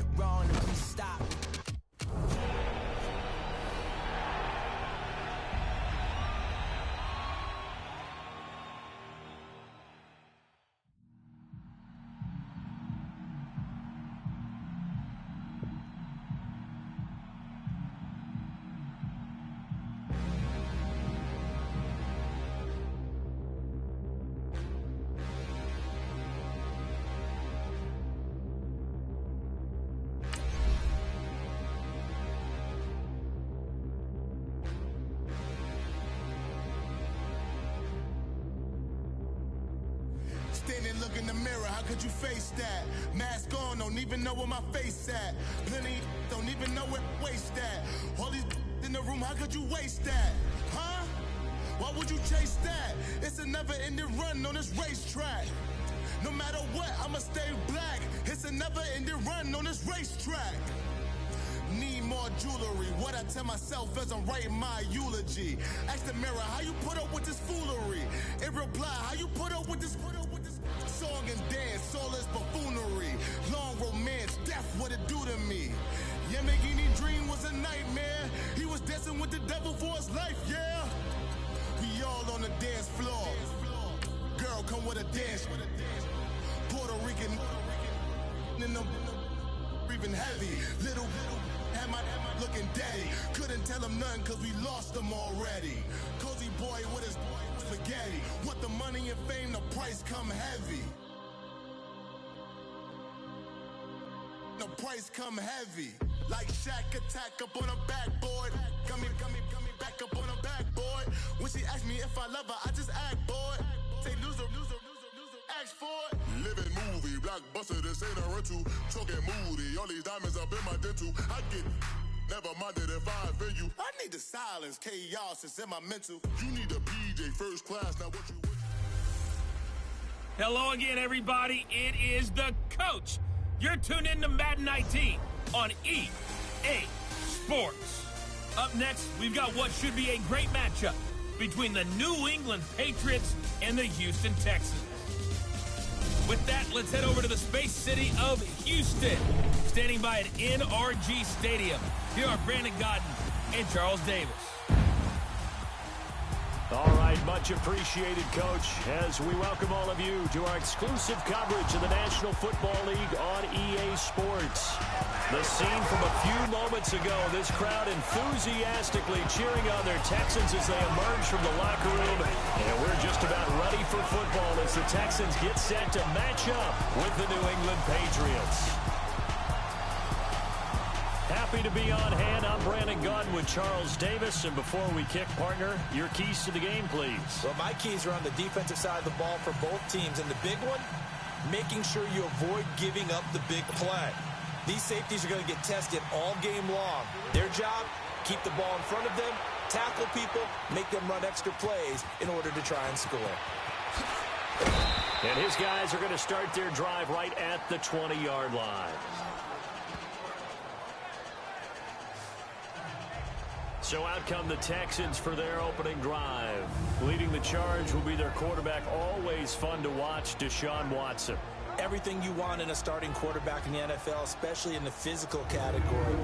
went wrong and we stopped. Standing, look in the mirror, how could you face that? Mask on, don't even know where my face at. Plenty, don't even know where waste at. All these in the room, how could you waste that? Huh? Why would you chase that? It's a never-ending run on this racetrack. No matter what, I'ma stay black. It's a never-ending run on this racetrack. Need more jewelry. What I tell myself as I'm writing my eulogy. Ask the mirror, how you put up with this foolery? In reply, how you put up with this song and dance, all this buffoonery. Long romance, death, what it do to me? Yamagini dream was a nightmare. He was dancing with the devil for his life, yeah. We all on the dance floor. Girl, come with a dance. Puerto Rican in the breathing heavy. Little had my looking daddy. Couldn't tell him nothing cause we lost him already. Cozy boy with his spaghetti. What the money and fame, the price come heavy. The price come heavy. Like Shaq attack up on a backboard. Got me back up on a backboard. When she asked me if I love her, I just act bored. Say loser, ask for it. Living movie, blockbuster, this ain't a rental. Talking moody, all these diamonds up in my dental. I get never minded if I offend you. I need the silence, chaos is in my mental. You need a PJ first class, now what you with? Hello again, everybody. It is the coach. You're tuned in to Madden 19 on EA Sports. Up next, we've got what should be a great matchup between the New England Patriots and the Houston Texans. With that, let's head over to the space city of Houston. Standing by at NRG Stadium, here are Brandon Godden and Charles Davis. All right, much appreciated, Coach, as we welcome all of you to our exclusive coverage of the National Football League on EA Sports. The scene from a few moments ago, this crowd enthusiastically cheering on their Texans as they emerge from the locker room. And we're just about ready for football as the Texans get set to match up with the New England Patriots. Happy to be on hand. I'm Brandon Godden with Charles Davis. And before we kick, partner, your keys to the game, please. Well, my keys are on the defensive side of the ball for both teams. And the big one, making sure you avoid giving up the big play. These safeties are going to get tested all game long. Their job, keep the ball in front of them, tackle people, make them run extra plays in order to try and score. And his guys are going to start their drive right at the 20-yard line. So out come the Texans for their opening drive. Leading the charge will be their quarterback, always fun to watch, Deshaun Watson. Everything you want in a starting quarterback in the NFL, especially in the physical category.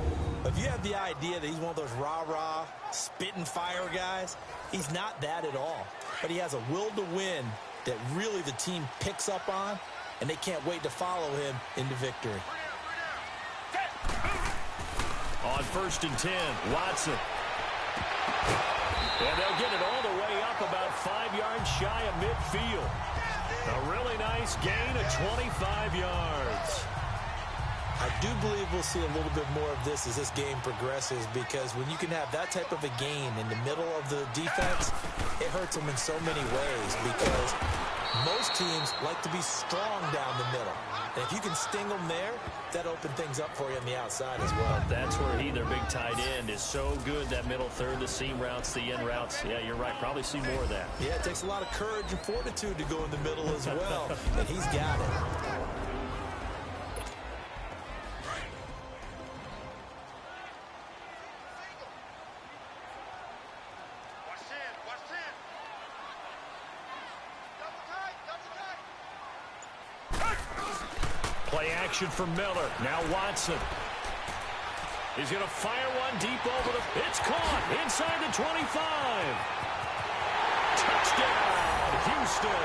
But if you have the idea that he's one of those rah-rah, spit-and fire guys, he's not that at all. But he has a will to win that really the team picks up on, and they can't wait to follow him into victory. On 1st and 10, Watson. And they'll get it all the way up about 5 yards shy of midfield. A really nice gain of 25 yards. I do believe we'll see a little bit more of this as this game progresses, because when you can have that type of a gain in the middle of the defense, it hurts them in so many ways, because most teams like to be strong down the middle. And if you can sting them there, that opens things up for you on the outside as well. That's where their big tight end, is so good, that middle third, the seam routes, the in routes. Yeah, you're right. Probably see more of that. Yeah, it takes a lot of courage and fortitude to go in the middle as well, and he's got it. Play action for Miller. Now Watson. He's going to fire one deep over the... It's caught inside the 25. Touchdown, Houston.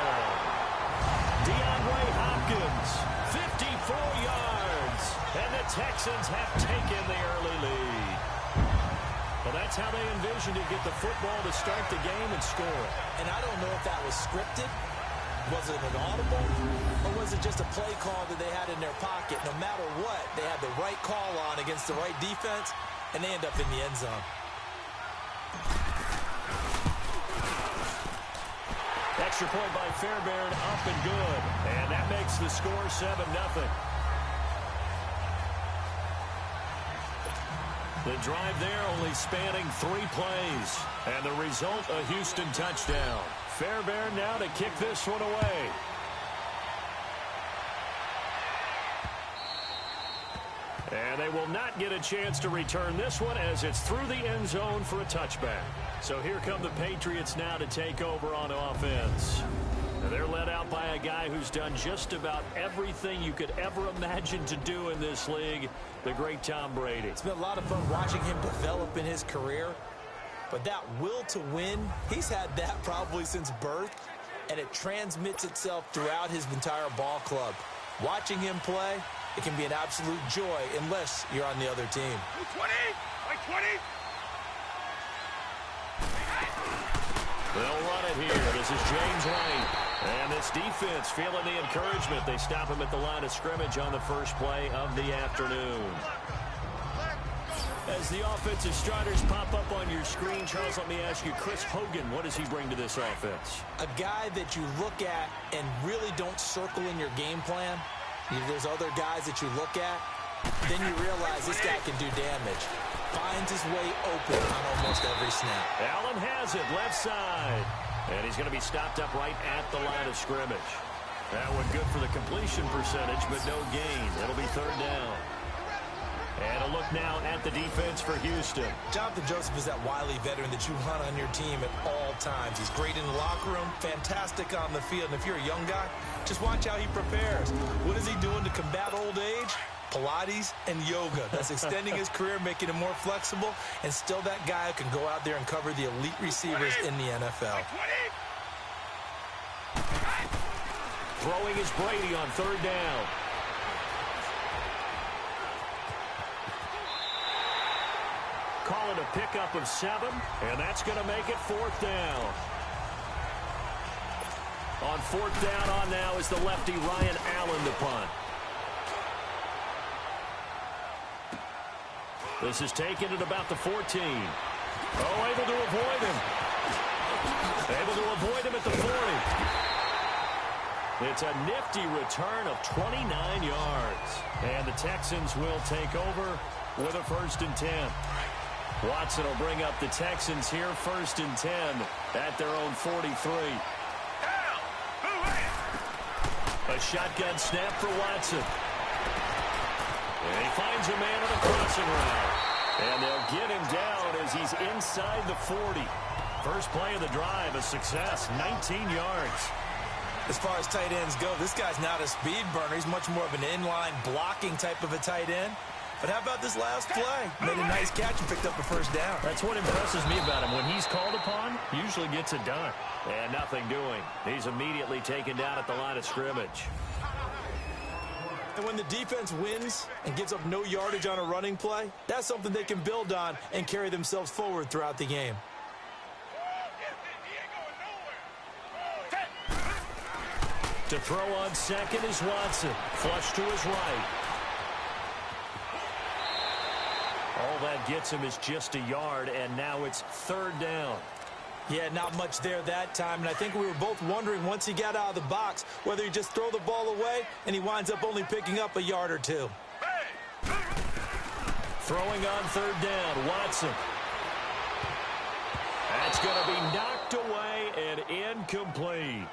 DeAndre Hopkins, 54 yards. And the Texans have taken the early lead. Well, that's how they envisioned to get the football to start the game and score. And I don't know if that was scripted. Was it an audible, or was it just a play call that they had in their pocket? No matter what, they had the right call on against the right defense, and they end up in the end zone. Extra point by Fairbairn, up and good. And that makes the score 7-0. The drive there only spanning 3 plays. And the result, a Houston touchdown. Fairbairn now to kick this one away. And they will not get a chance to return this one as it's through the end zone for a touchback. So here come the Patriots now to take over on offense. And they're led out by a guy who's done just about everything you could ever imagine to do in this league, the great Tom Brady. It's been a lot of fun watching him develop in his career. But that will to win, he's had that probably since birth, and it transmits itself throughout his entire ball club. Watching him play, it can be an absolute joy unless you're on the other team. 20, like 20. They'll run it here. This is James White. And this defense feeling the encouragement. They stop him at the line of scrimmage on the first play of the afternoon. As the offensive starters pop up on your screen, Charles, let me ask you, Chris Hogan, what does he bring to this offense? A guy that you look at and really don't circle in your game plan. There's other guys that you look at, then you realize this guy can do damage. Finds his way open on almost every snap. Allen has it, left side. And he's going to be stopped up right at the line of scrimmage. That one good for the completion percentage, but no gain. It'll be 3rd down. And a look now at the defense for Houston. Jonathan Joseph is that wily veteran that you hunt on your team at all times. He's great in the locker room, fantastic on the field. And if you're a young guy, just watch how he prepares. What is he doing to combat old age? Pilates and yoga. That's extending his career, making him more flexible, and still that guy who can go out there and cover the elite receivers in the NFL. Throwing is Brady on 3rd down. Call it a pickup of 7, and that's going to make it 4th down. On 4th down on now is the lefty Ryan Allen to punt. This is taken at about the 14. Oh, able to avoid him. Able to avoid him at the 40. It's a nifty return of 29 yards. And the Texans will take over with a 1st and 10. Watson will bring up the Texans here, 1st and 10 at their own 43. A shotgun snap for Watson. And he finds a man on a crossing route. And they'll get him down as he's inside the 40. First play of the drive, a success, 19 yards. As far as tight ends go, this guy's not a speed burner. He's much more of an inline blocking type of a tight end. But how about this last play? Made a nice catch and picked up a 1st down. That's what impresses me about him. When he's called upon, he usually gets it done. And nothing doing. He's immediately taken down at the line of scrimmage. And when the defense wins and gives up no yardage on a running play, that's something they can build on and carry themselves forward throughout the game. To throw on second is Watson. Flush to his right. All that gets him is just a yard, and now it's 3rd down. Yeah, not much there that time, and I think we were both wondering once he got out of the box whether he just throw the ball away, and he winds up only picking up a yard or 2. Throwing on 3rd down, Watson. That's going to be knocked away and incomplete.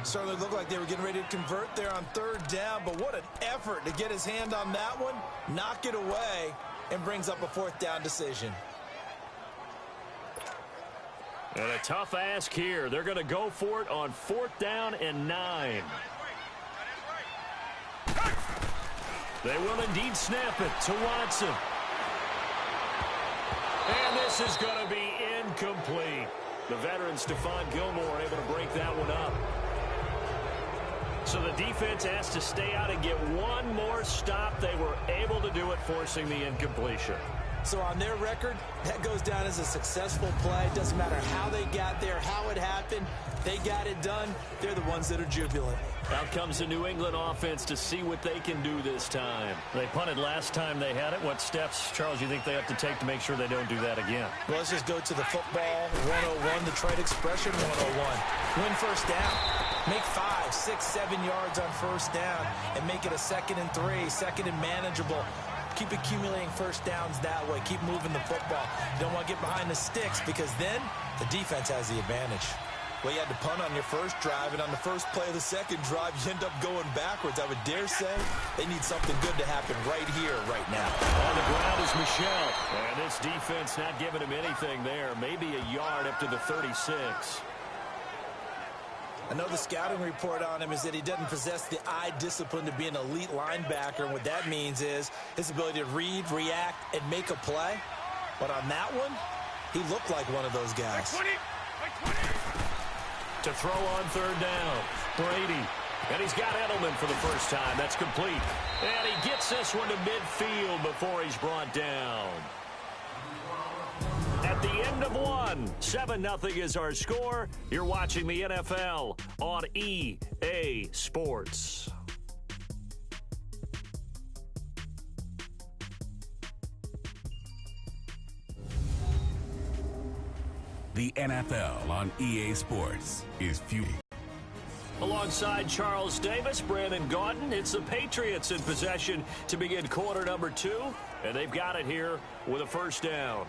Certainly looked like they were getting ready to convert there on 3rd down, but what an effort to get his hand on that one, knock it away, and brings up a 4th down decision. And a tough ask here. They're going to go for it on 4th down and 9. They will indeed snap it to Watson. And this is going to be incomplete. The veteran Stephon Gilmore able to break that one up. So the defense has to stay out and get one more stop. They were able to do it, forcing the incompletion. So on their record, that goes down as a successful play. Doesn't matter how they got there, how it happened. They got it done. They're the ones that are jubilant. Out comes the New England offense to see what they can do this time. They punted last time they had it. What steps, Charles, you think they have to take to make sure they don't do that again? Well, let's just go to the football 101, the trade expression 101. Win first down. Make 5, 6, 7 yards on first down and make it a 2nd and 3, 2nd and manageable. Keep accumulating first downs that way. Keep moving the football. You don't want to get behind the sticks because then the defense has the advantage. Well, you had to punt on your first drive, and on the first play of the second drive, you end up going backwards. I would dare say they need something good to happen right here, right now. On the ground is Michel. And this defense not giving him anything there. Maybe a yard up to the 36. I know the scouting report on him is that he doesn't possess the eye discipline to be an elite linebacker. And what that means is his ability to read, react, and make a play. But on that one, he looked like one of those guys. To throw on third down, Brady. And he's got Edelman for the first time. That's complete. And he gets this one to midfield before he's brought down. At the end of one, 7-0 is our score. You're watching the NFL on EA Sports. The NFL on EA Sports is fueling. Alongside Charles Davis, Brandon Gaudin, it's the Patriots in possession to begin quarter number 2, and they've got it here with a first down.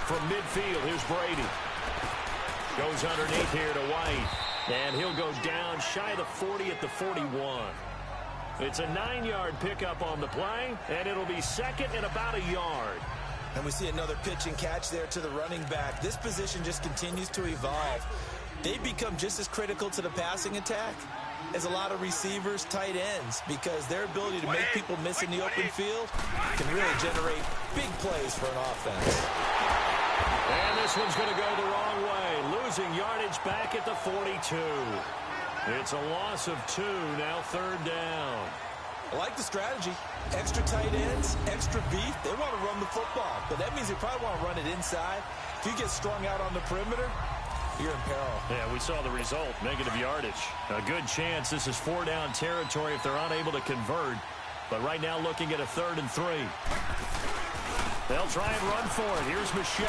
From midfield, here's Brady. Goes underneath here to White. And he'll go down shy of the 40 at the 41. It's a 9-yard pickup on the play, and it'll be second and about a yard. And we see another pitch and catch there to the running back. This position just continues to evolve. They become just as critical to the passing attack as a lot of receivers, tight ends, because their ability to make people miss in the open field can really generate big plays for an offense. And this one's going to go the wrong way, losing yardage back at the 42. It's a loss of 2, now third down. I like the strategy. Extra tight ends, extra beef. They want to run the football, but that means they probably want to run it inside. If you get strung out on the perimeter, you're in peril. Yeah, we saw the result, negative yardage. A good chance this is 4-down territory if they're unable to convert. But right now looking at a 3rd and 3. They'll try and run for it. Here's Michel.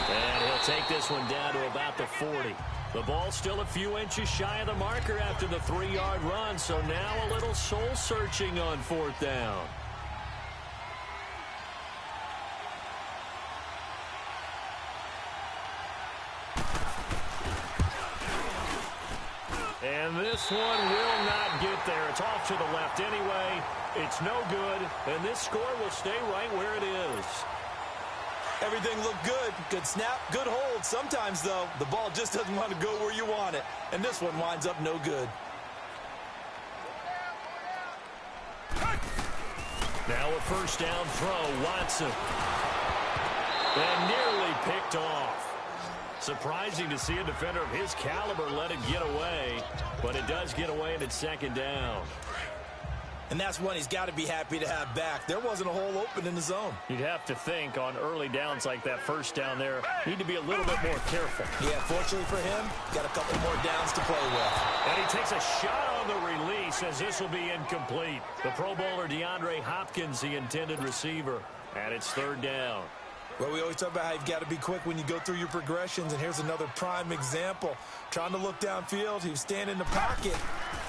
And he'll take this one down to about the 40. The ball still a few inches shy of the marker after the 3-yard run. So now a little soul-searching on 4th down. And this one will not get there. It's off to the left anyway. It's no good, and this score will stay right where it is. Everything looked good. Good snap, good hold. Sometimes, though, the ball just doesn't want to go where you want it, and this one winds up no good. Now a first down throw, Watson. And nearly picked off. Surprising to see a defender of his caliber let it get away, but it does get away and it's 2nd down. And that's one he's got to be happy to have back. There wasn't a hole open in the zone. You'd have to think on early downs like that first down there, need to be a little bit more careful. Yeah, fortunately for him, got a couple more downs to play with. And he takes a shot on the release as this will be incomplete. The Pro Bowler DeAndre Hopkins, the intended receiver, and it's 3rd down. Well, we always talk about how you've got to be quick when you go through your progressions, and here's another prime example. Trying to look downfield, he was standing in the pocket,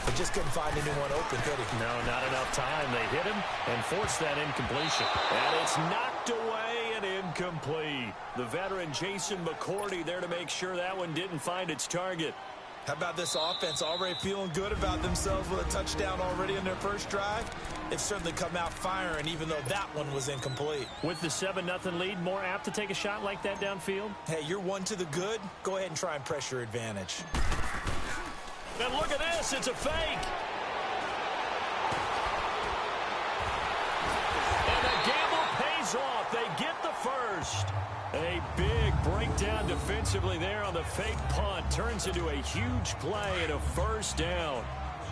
but just couldn't find anyone open, could he? No, not enough time. They hit him and forced that incompletion. And it's knocked away and incomplete. The veteran Jason McCourty there to make sure that one didn't find its target. How about this offense already feeling good about themselves with a touchdown already in their first drive? They've certainly come out firing, even though that one was incomplete. With the 7-0 lead, more apt to take a shot like that downfield? Hey, you're one to the good. Go ahead and try and press your advantage. And look at this. It's a fake. And the gamble pays off. They get the first. A big breakdown defensively there on the fake punt. Turns into a huge play and a first down.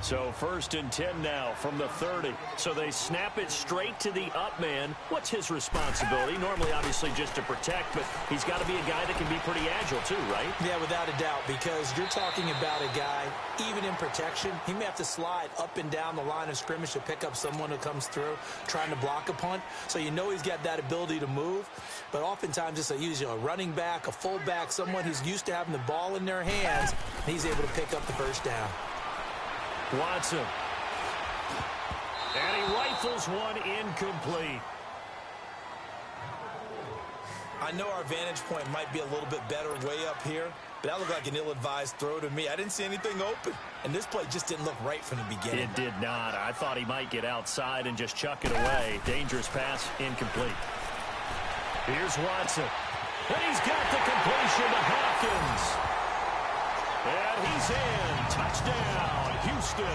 So 1st and 10 now from the 30. So they snap it straight to the up man. What's his responsibility? Normally, obviously, just to protect, but he's got to be a guy that can be pretty agile too, right? Yeah, without a doubt, because you're talking about a guy, even in protection, he may have to slide up and down the line of scrimmage to pick up someone who comes through trying to block a punt. So you know he's got that ability to move, but oftentimes it's usually a running back, a fullback, someone who's used to having the ball in their hands, and he's able to pick up the first down. Watson. And he rifles one incomplete. I know our vantage point might be a little bit better way up here, but that looked like an ill-advised throw to me. I didn't see anything open, and this play just didn't look right from the beginning. It did not. I thought he might get outside and just chuck it away. Dangerous pass, incomplete. Here's Watson. And he's got the completion to Hopkins. And he's in. Touchdown, Houston.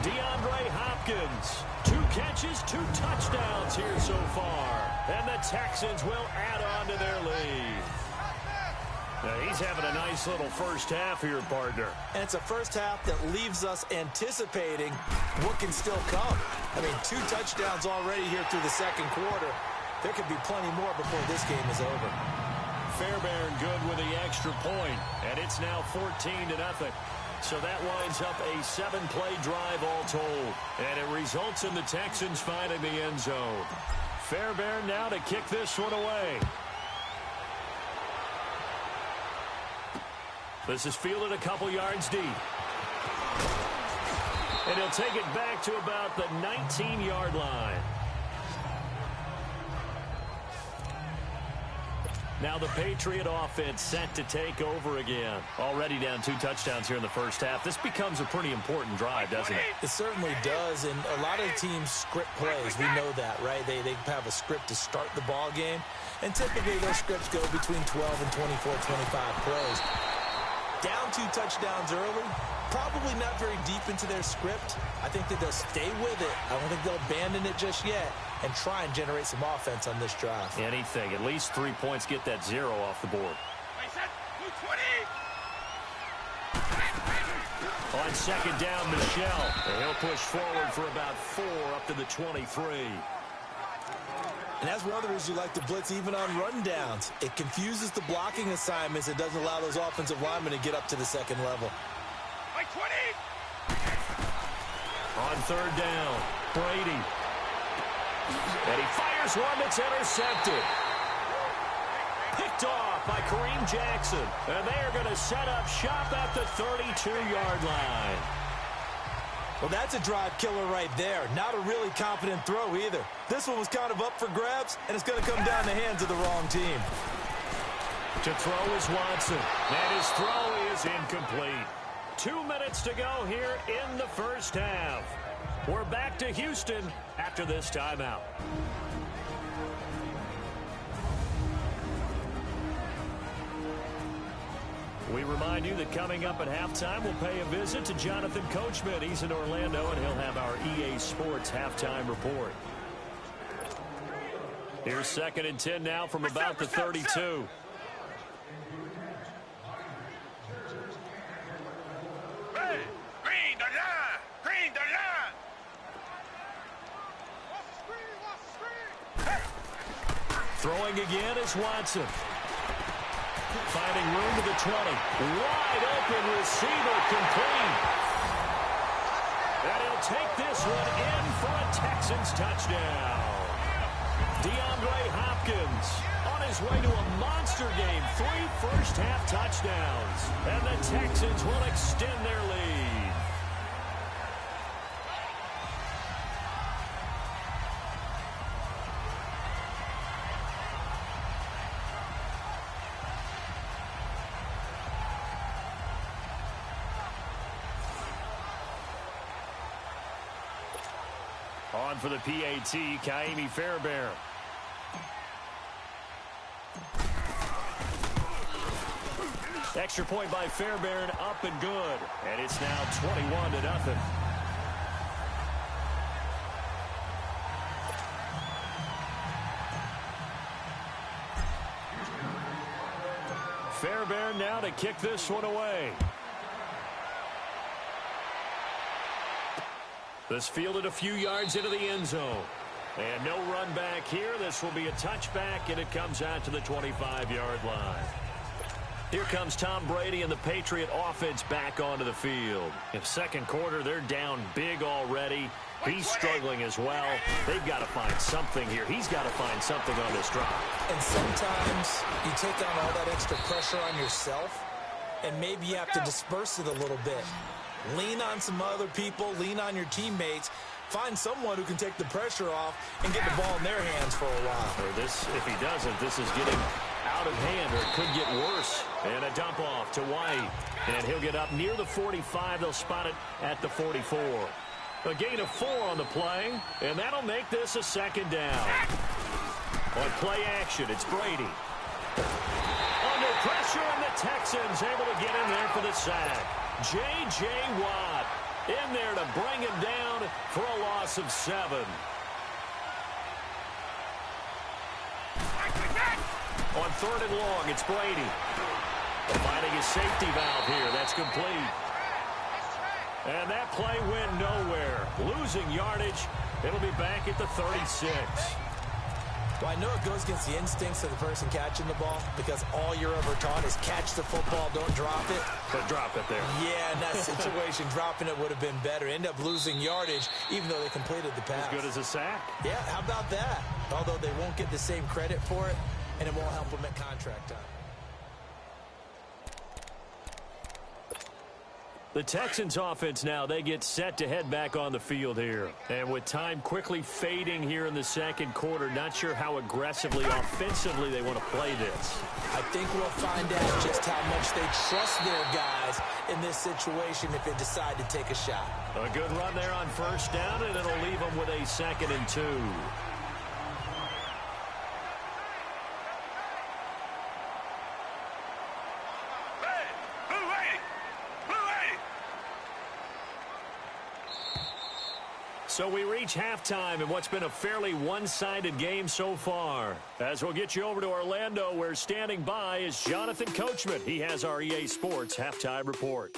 DeAndre Hopkins. 2 catches, 2 touchdowns here so far. And the Texans will add on to their lead. Now, he's having a nice little first half here, partner. And it's a first half that leaves us anticipating what can still come. I mean, 2 touchdowns already here through the second quarter. There could be plenty more before this game is over. Fairbairn good with the extra point, and it's now 14-0. So that winds up a 7-play drive all told, and it results in the Texans finding the end zone. Fairbairn now to kick this one away. This is fielded a couple yards deep. And he'll take it back to about the 19-yard line. Now the Patriot offense set to take over again. Already down 2 touchdowns here in the first half. This becomes a pretty important drive, doesn't it? It certainly does, and a lot of teams script plays. We know that, right? They have a script to start the ball game, and typically those scripts go between 12 and 24, 25 plays. Down 2 touchdowns early, probably not very deep into their script. I think that they'll stay with it. I don't think they'll abandon it just yet and try and generate some offense on this drive. Anything. At least 3 points, get that 0 off the board. On second down, Michelle. And he'll push forward for about 4 up to the 23. And that's one of the reasons you like to blitz even on rundowns. It confuses the blocking assignments. It doesn't allow those offensive linemen to get up to the second level. On third down, Brady. And he fires one that's intercepted. Picked off by Kareem Jackson. And they are going to set up shop at the 32-yard line. Well, that's a drive killer right there. Not a really confident throw either. This one was kind of up for grabs, and it's going to come down the hands of the wrong team. To throw is Watson. And his throw is incomplete. 2 minutes to go here in the first half. We're back to Houston after this timeout. We remind you that coming up at halftime, we'll pay a visit to Jonathan Coachman. He's in Orlando, and he'll have our EA Sports halftime report. Here's 2nd and 10 now from about the 32. Green the line! Green the line! Throwing again is Watson. Finding room to the 20. Wide open receiver complete. And he'll take this one in for a Texans touchdown. DeAndre Hopkins on his way to a monster game. 3 first-half touchdowns. And the Texans will extend their lead. On for the PAT, Kaimi Fairbairn. Extra point by Fairbairn, up and good. And it's now 21-0. Fairbairn now to kick this one away. This fielded a few yards into the end zone. And no run back here. This will be a touchback, and it comes out to the 25-yard line. Here comes Tom Brady and the Patriot offense back onto the field. In the second quarter, they're down big already. He's struggling as well. They've got to find something here. He's got to find something on this drive. And sometimes you take on all that extra pressure on yourself, and maybe you have to disperse it a little bit. Lean on some other people. Lean on your teammates. Find someone who can take the pressure off and get the ball in their hands for a while. Or this, if he doesn't, this is getting out of hand, or it could get worse. And a dump off to White. And he'll get up near the 45. They'll spot it at the 44. A gain of 4 on the play, and that'll make this a second down. On play action, it's Brady. Under pressure, and the Texans able to get in there for the sack. J.J. Watt in there to bring him down for a loss of 7. On 3rd and long, it's Brady. Finding his safety valve here. That's complete. And that play went nowhere. Losing yardage. It'll be back at the 36. Well, I know it goes against the instincts of the person catching the ball, because all you're ever taught is catch the football, don't drop it. But drop it there. Yeah, in that situation, dropping it would have been better. End up losing yardage, even though they completed the pass. As good as a sack. Yeah, how about that? Although they won't get the same credit for it, and it won't help them at contract time. The Texans offense now, they get set to head back on the field here. And with time quickly fading here in the second quarter, not sure how aggressively, offensively they want to play this. I think we'll find out just how much they trust their guys in this situation if they decide to take a shot. A good run there on 1st down, and it'll leave them with a 2nd and 2. So we reach halftime in what's been a fairly one-sided game so far. As we'll get you over to Orlando, where standing by is Jonathan Coachman. He has our EA Sports halftime report.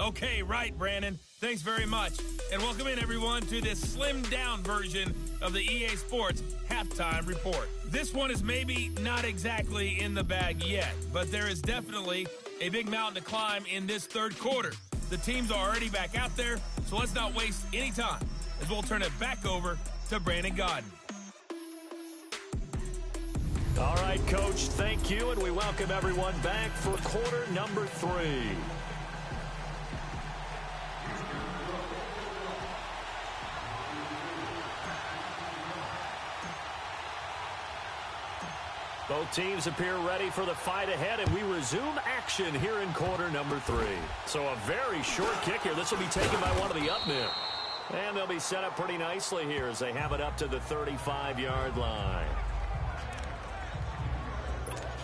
Okay, right, Brandon. Thanks very much. And welcome in, everyone, to this slimmed-down version of the EA Sports halftime report. This one is maybe not exactly in the bag yet, but there is definitely a big mountain to climb in this 3rd quarter. The teams are already back out there, so let's not waste any time, as we'll turn it back over to Brandon Godden. All right, Coach, thank you, and we welcome everyone back for quarter number 3. Both teams appear ready for the fight ahead, and we resume action here in quarter number 3. So a very short kick here. This will be taken by one of the up men. And they'll be set up pretty nicely here as they have it up to the 35-yard line.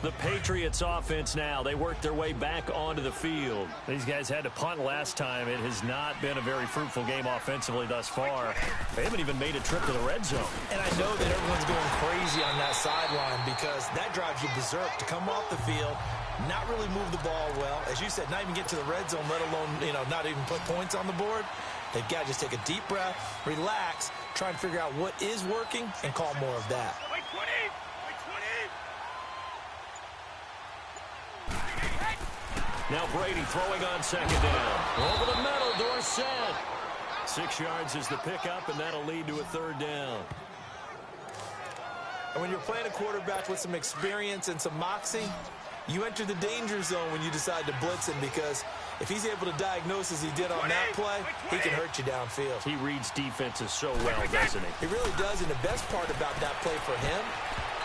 The Patriots offense now, they work their way back onto the field. These guys had to punt last time. It has not been a very fruitful game offensively thus far. They haven't even made a trip to the red zone. And I know that everyone's going crazy on that sideline because that drives you berserk to come off the field, not really move the ball well. As you said, not even get to the red zone, let alone, not even put points on the board. They've got to just take a deep breath, relax, try and figure out what is working, and call more of that. Now Brady throwing on 2nd down. Over the middle, Dorsett. 6 yards is the pickup, and that'll lead to a 3rd down. And when you're playing a quarterback with some experience and some moxie, you enter the danger zone when you decide to blitz him, because if he's able to diagnose as he did on that play, he can hurt you downfield. He reads defenses so well, doesn't he? He really does, and the best part about that play for him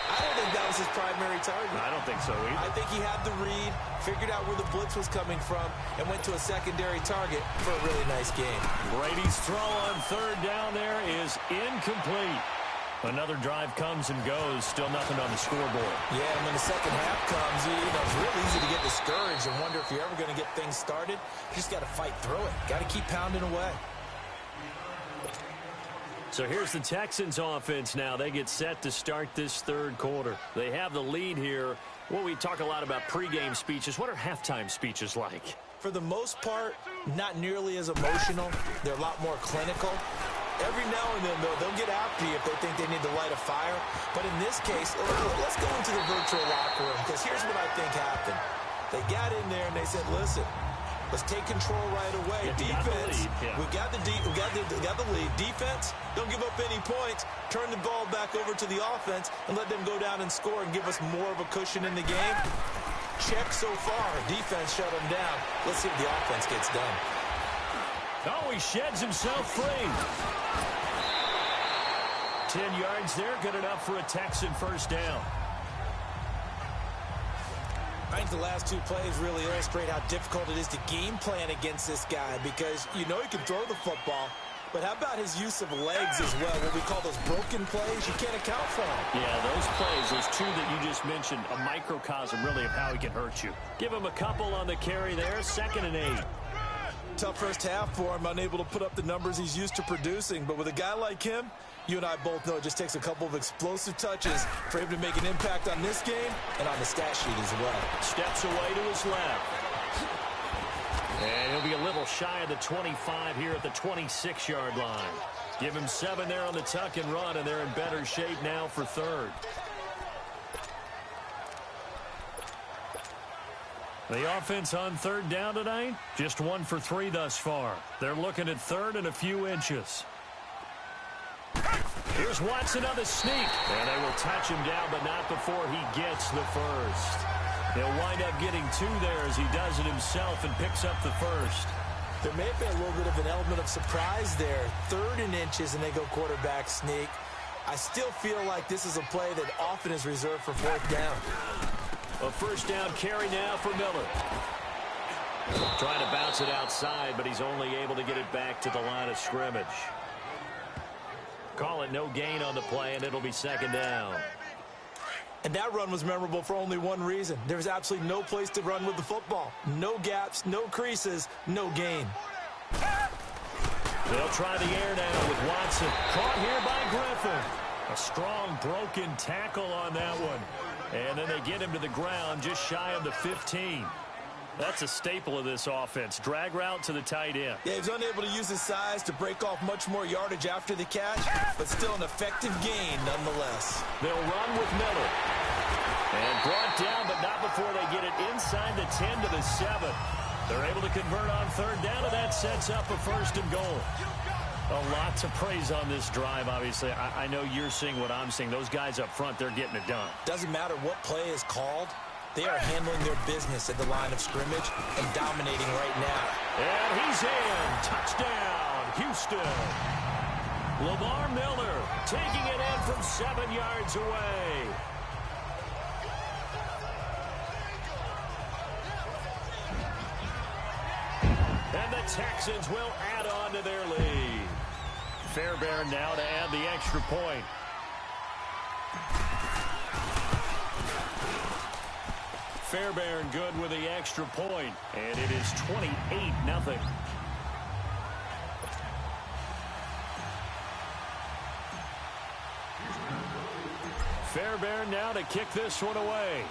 I don't think that was his primary target. I don't think so either. I think he had the read, figured out where the blitz was coming from, and went to a secondary target for a really nice game. Brady's throw on third down there is incomplete. Another drive comes and goes, still nothing on the scoreboard. Yeah, and when the second half comes, it's real easy to get discouraged and wonder if you're ever going to get things started. You just got to fight through it. Got to keep pounding away. So here's the Texans offense now. They get set to start this third quarter. They have the lead here. Well, we talk a lot about pregame speeches. What are halftime speeches like? For the most part, not nearly as emotional. They're a lot more clinical. Every now and then, though, they'll get after you if they think they need to light a fire. But in this case, let's go into the virtual locker room, because here's what I think happened. They got in there and they said, listen, let's take control right away. Defense, we got the lead. Defense, don't give up any points. Turn the ball back over to the offense and let them go down and score and give us more of a cushion in the game. Check so far. Defense shut them down. Let's see if the offense gets done. Oh, he sheds himself free. 10 yards there, good enough for a Texan first down. I think the last two plays really illustrate how difficult it is to game plan against this guy, because you know he can throw the football, but how about his use of legs as well? What we call those broken plays, you can't account for them. Yeah, those plays, those two that you just mentioned, a microcosm really of how he can hurt you. Give him a couple on the carry there, 2nd and 8. Tough first half for him, unable to put up the numbers he's used to producing, but with a guy like him, you and I both know it just takes a couple of explosive touches for him to make an impact on this game and on the stat sheet as well. Steps away to his left. And he'll be a little shy of the 25 here at the 26-yard line. Give him 7 there on the tuck and run, and they're in better shape now for third. The offense on third down tonight, just 1 for 3 thus far. They're looking at third and a few inches. Here's Watson on the sneak. And they will touch him down, but not before he gets the first. They'll wind up getting 2 there as he does it himself and picks up the first. There may have been a little bit of an element of surprise there. 3rd and inches, and they go quarterback sneak. I still feel like this is a play that often is reserved for 4th down. A first down carry now for Miller. Trying to bounce it outside, but he's only able to get it back to the line of scrimmage. Call it no gain on the play, and it'll be 2nd down. And that run was memorable for only one reason. There's absolutely no place to run with the football. No gaps, no creases, no gain. They'll try the air now with Watson. Caught here by Griffin. A strong broken tackle on that one. And then they get him to the ground just shy of the 15. That's a staple of this offense. Drag route to the tight end. Yeah, he's unable to use his size to break off much more yardage after the catch, but still an effective gain nonetheless. They'll run with Miller. And brought down, but not before they get it inside the 10 to the 7. They're able to convert on third down, and that sets up a 1st and goal. A lot to praise on this drive, obviously. I know you're seeing what I'm seeing. Those guys up front, they're getting it done. Doesn't matter what play is called. They are handling their business at the line of scrimmage and dominating right now. And he's in. Touchdown, Houston. Lamar Miller taking it in from 7 yards away. And the Texans will add on to their lead. Fairbairn now to add the extra point. Fairbairn good with the extra point, and it is 28-0. Fairbairn now to kick this one away.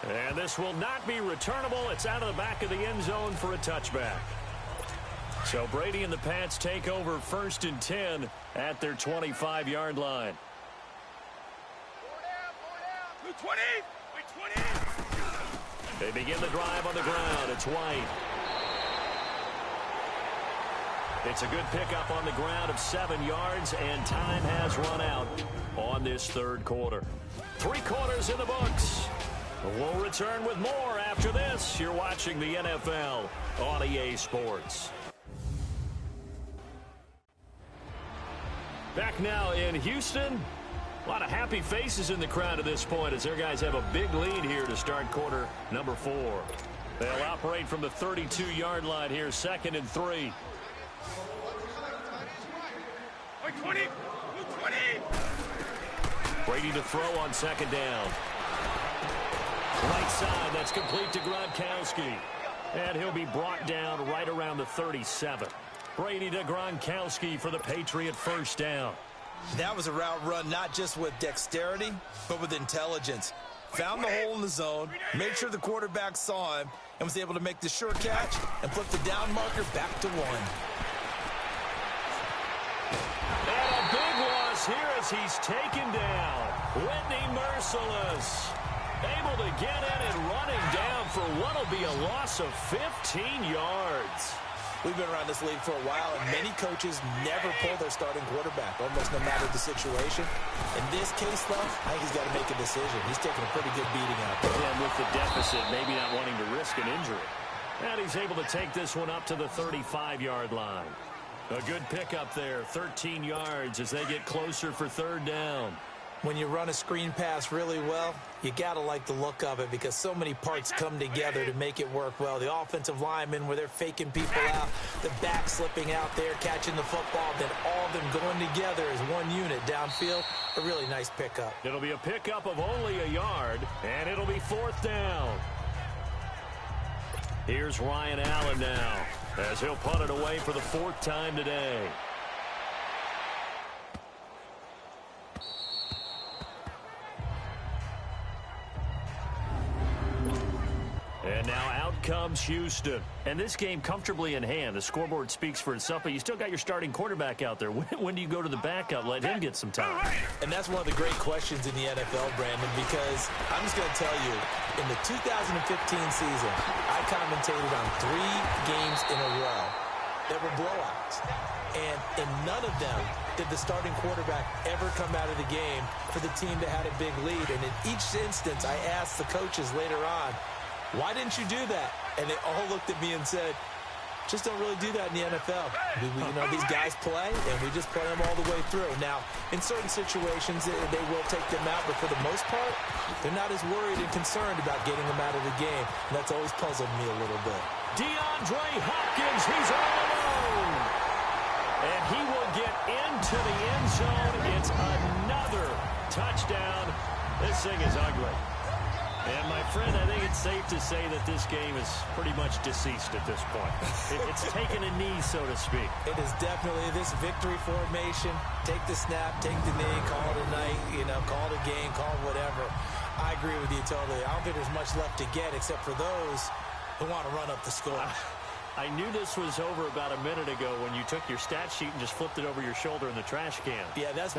And this will not be returnable. It's out of the back of the end zone for a touchback. So Brady and the Pats take over 1st and 10 at their 25-yard line. 20. They begin the drive on the ground. It's White. It's a good pickup on the ground of 7 yards, and time has run out on this third quarter. 3 quarters in the books. We'll return with more after this. You're watching the NFL on EA Sports. Back now in Houston. A lot of happy faces in the crowd at this point as their guys have a big lead here to start quarter number 4. They'll operate from the 32-yard line here, 2nd and 3. 20. Brady to throw on 2nd down. Right side, that's complete to Gronkowski. And he'll be brought down right around the 37. Brady to Gronkowski for the Patriot 1st down. That was a route run not just with dexterity, but with intelligence. Found the hole in the zone, made sure the quarterback saw him, and was able to make the sure catch and flip the down marker back to 1. And a big loss here as he's taken down. Whitney Merciless able to get in and running down for what will be a loss of 15 yards. We've been around this league for a while, and many coaches never pull their starting quarterback, almost no matter the situation. In this case, though, I think he's got to make a decision. He's taking a pretty good beating out there. And with the deficit, maybe not wanting to risk an injury. And he's able to take this one up to the 35-yard line. A good pickup there, 13 yards as they get closer for 3rd down. When you run a screen pass really well, you got to like the look of it because so many parts come together to make it work well. The offensive linemen where they're faking people out, the back slipping out there, catching the football, then all of them going together as one unit downfield. A really nice pickup. It'll be a pickup of only a yard, and it'll be 4th down. Here's Ryan Allen now as he'll punt it away for the 4th time today. And now out comes Houston. And this game comfortably in hand. The scoreboard speaks for itself, but you still got your starting quarterback out there. When do you go to the backup? Let him get some time. And that's one of the great questions in the NFL, Brandon, because I'm just going to tell you, in the 2015 season, I commentated on 3 games in a row that were blowouts. And in none of them did the starting quarterback ever come out of the game for the team that had a big lead. And in each instance, I asked the coaches later on, why didn't you do that? And they all looked at me and said, just don't really do that in the NFL. These guys play, and we just play them all the way through. Now, in certain situations, they will take them out, but for the most part, they're not as worried and concerned about getting them out of the game. And that's always puzzled me a little bit. DeAndre Hopkins, he's all alone. And he will get into the end zone. It's another touchdown. This thing is ugly. And, my friend, I think it's safe to say that this game is pretty much deceased at this point. It's taken a knee, so to speak. It is definitely this victory formation. Take the snap, take the knee, call it a night, call it a game, call it whatever. I agree with you totally. I don't think there's much left to get except for those who want to run up the score. I knew this was over about a minute ago when you took your stat sheet and just flipped it over your shoulder in the trash can. Yeah, that's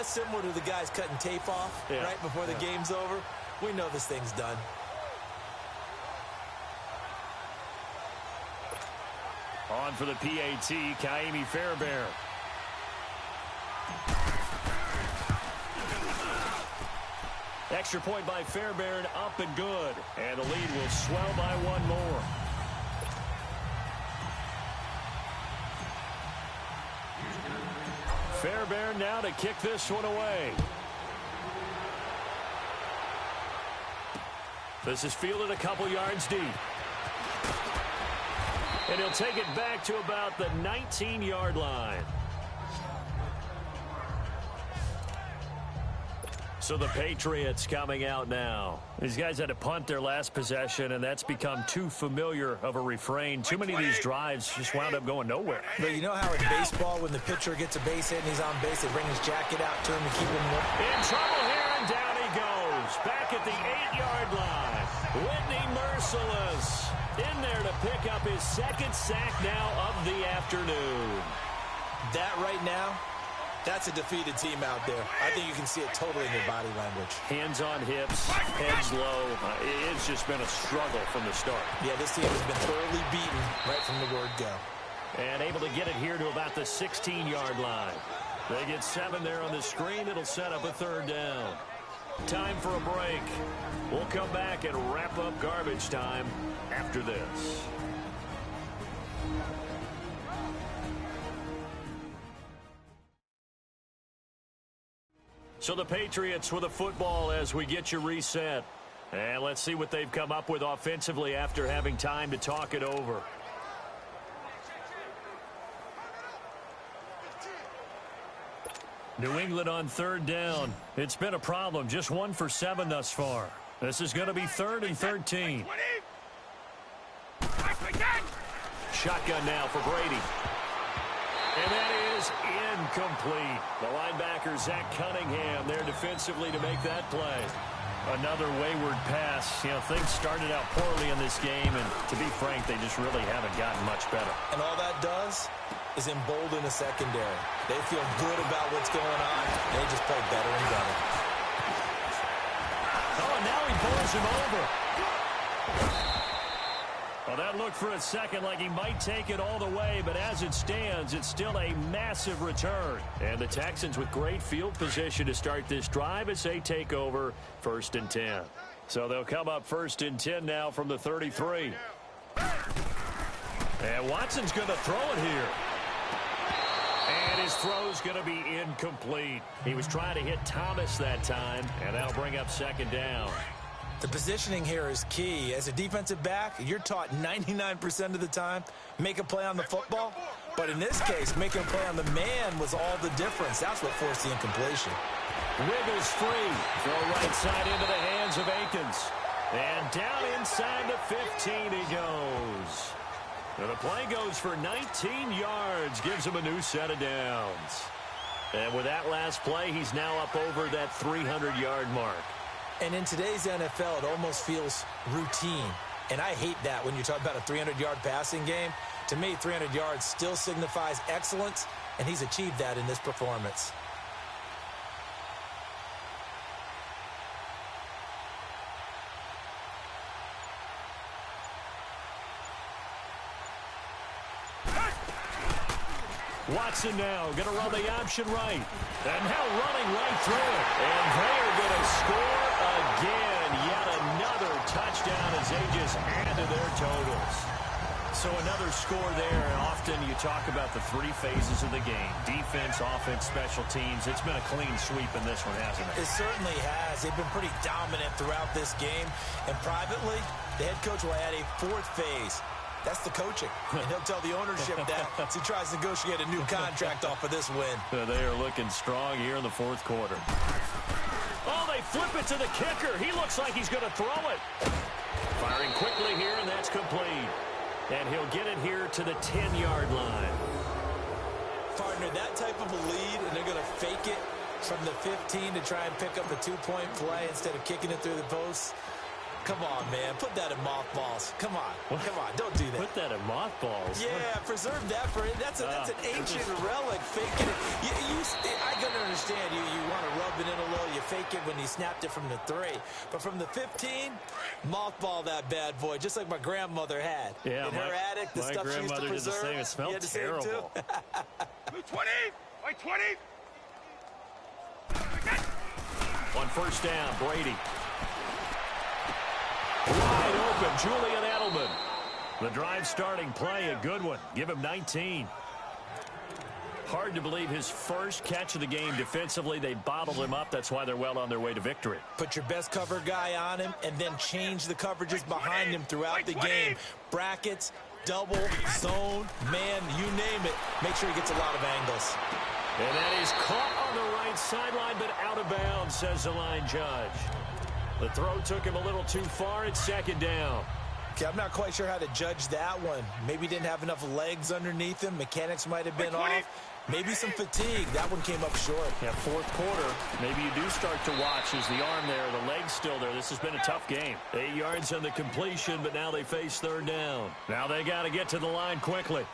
similar to the guys cutting tape off right before the game's over. We know this thing's done. On for the PAT, Kaimi Fairbairn. Extra point by Fairbairn, up and good. And the lead will swell by 1 more. Fairbairn now to kick this one away. This is fielded a couple yards deep. And he'll take it back to about the 19-yard line. So the Patriots coming out now. These guys had to punt their last possession, and that's become too familiar of a refrain. Too many of these drives just wound up going nowhere. But you know how in baseball, when the pitcher gets a base hit and he's on base, they bring his jacket out to him to keep him warm? In trouble here, and down he goes. Back at the 8-yard line. Whitney Merciless in there to pick up his 2nd sack now of the afternoon. That right now, that's a defeated team out there. I think you can see it totally in their body language. Hands on hips, heads low. It's just been a struggle from the start. Yeah, this team has been thoroughly beaten right from the word go. And able to get it here to about the 16-yard line. They get 7 there on the screen. It'll set up a 3rd down. Time for a break. We'll come back and wrap up garbage time after this. So the Patriots with a football as we get you reset. And let's see what they've come up with offensively after having time to talk it over. New England on third down. It's been a problem. Just 1 for 7 thus far. This is going to be 3rd and 13. Shotgun now for Brady. And that is incomplete. The linebacker, Zach Cunningham, there defensively to make that play. Another wayward pass. You know, things started out poorly in this game, and to be frank, they just really haven't gotten much better. And all that does is embolden the secondary. They feel good about what's going on. They just play better and better. Oh, and now he bowls him over. Well, that looked for a second like he might take it all the way, but as it stands, it's still a massive return. And the Texans with great field position to start this drive as they take over 1st and 10. So they'll come up 1st and 10 now from the 33. And Watson's going to throw it here. And his throw's going to be incomplete. He was trying to hit Thomas that time, and that'll bring up 2nd down. The positioning here is key. As a defensive back, you're taught 99% of the time, make a play on the football. But in this case, making a play on the man was all the difference. That's what forced the incompletion. Wiggles free. Throw right side into the hands of Akins. And down inside the 15 he goes. And the play goes for 19 yards. Gives him a new set of downs. And with that last play, he's now up over that 300-yard mark. And in today's NFL, it almost feels routine. And I hate that when you talk about a 300-yard passing game. To me, 300 yards still signifies excellence, and he's achieved that in this performance. Watson now going to run the option right. And now running right through it. And they are going to score again. Yet another touchdown as they just add to their totals. So another score there. Often you talk about the 3 phases of the game. Defense, offense, special teams. It's been a clean sweep in this one, hasn't it? It certainly has. They've been pretty dominant throughout this game. And privately, the head coach will add a 4th phase. That's the coaching. And he'll tell the ownership that as he tries to negotiate a new contract off of this win. They are looking strong here in the 4th quarter. Oh, they flip it to the kicker. He looks like he's going to throw it. Firing quickly here, and that's complete. And he'll get it here to the 10-yard line. Partner, that type of a lead, and they're going to fake it from the 15 to try and pick up a 2-point play instead of kicking it through the post. Come on, man. Put that in mothballs. Come on. Come on. Don't do that. Put that in mothballs? Yeah, preserve that for it. That's an ancient relic. Faking it. I can understand you. You want to rub it in a little. You fake it when you snapped it from the 3. But from the 15, mothball that bad boy, just like my grandmother had. Yeah, in her attic, the stuff she used to preserve. It smelled terrible. 20! Like 20! On 1st down, Brady. Wide open, Julian Edelman. The drive starting play, a good one. Give him 19. Hard to believe his first catch of the game defensively. They bottled him up. That's why they're well on their way to victory. Put your best cover guy on him and then change the coverages behind him throughout the game. Brackets, double, zone, man, you name it. Make sure he gets a lot of angles. And that is caught on the right sideline, but out of bounds, says the line judge. The throw took him a little too far. It's 2nd down. Okay, I'm not quite sure how to judge that one. Maybe didn't have enough legs underneath him. Mechanics might have been off. Maybe some fatigue. That one came up short. Yeah, 4th quarter. Maybe you do start to watch as the arm there, the leg's still there. This has been a tough game. 8 yards on the completion, but now they face 3rd down. Now they got to get to the line quickly.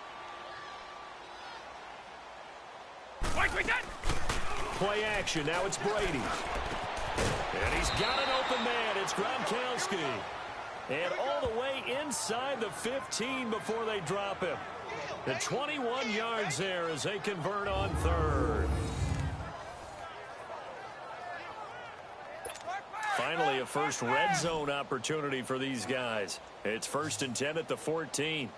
Play action. Now it's Brady. And he's got an open man. It's Gronkowski. And all the way inside the 15 before they drop him. The 21 yards there as they convert on 3rd. Finally, a first red zone opportunity for these guys. It's 1st and 10 at the 14.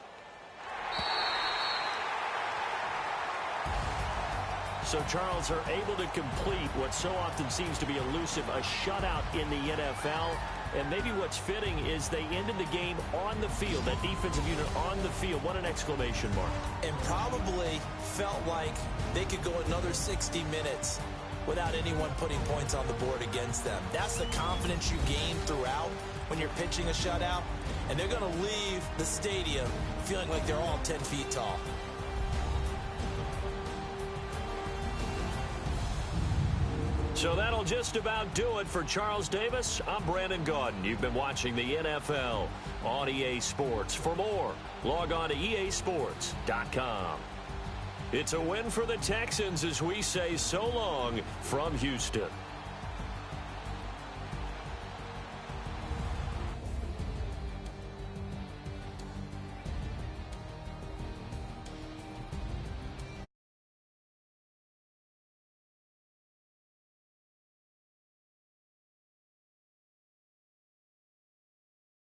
So Charles are able to complete what so often seems to be elusive, a shutout in the NFL. And maybe what's fitting is they ended the game on the field, that defensive unit on the field. What an exclamation mark. And probably felt like they could go another 60 minutes without anyone putting points on the board against them. That's the confidence you gain throughout when you're pitching a shutout. And they're going to leave the stadium feeling like they're all 10 feet tall. So that'll just about do it for Charles Davis. I'm Brandon Gaudin. You've been watching the NFL on EA Sports. For more, log on to easports.com. It's a win for the Texans as we say so long from Houston.